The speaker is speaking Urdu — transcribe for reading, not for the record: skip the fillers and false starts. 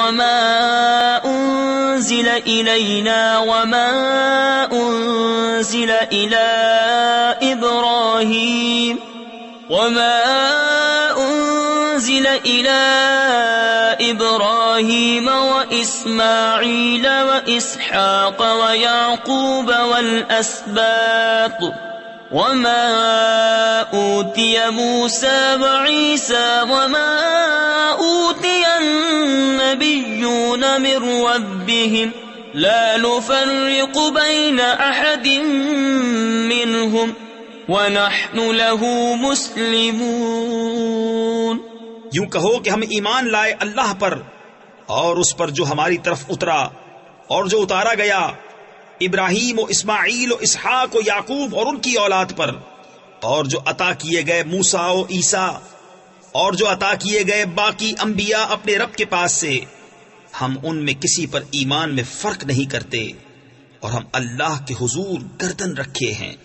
وما أنزل إلينا وما أنزل إلى إبراهيم وإسماعيل وإسحاق ويعقوب والأسباط وما أوتي موسى وعيسى وما أوتي النبيون من ربهم لا نفرق بين أحد منهم وَنَحْنُ لَهُ مُسْلِمُونَ۔ یوں کہو کہ ہم ایمان لائے اللہ پر اور اس پر جو ہماری طرف اترا اور جو اتارا گیا ابراہیم و اسماعیل و اسحاق و یعقوب اور ان کی اولاد پر، اور جو عطا کیے گئے موسیٰ و عیسیٰ اور جو عطا کیے گئے باقی انبیاء اپنے رب کے پاس سے، ہم ان میں کسی پر ایمان میں فرق نہیں کرتے اور ہم اللہ کے حضور گردن رکھے ہیں۔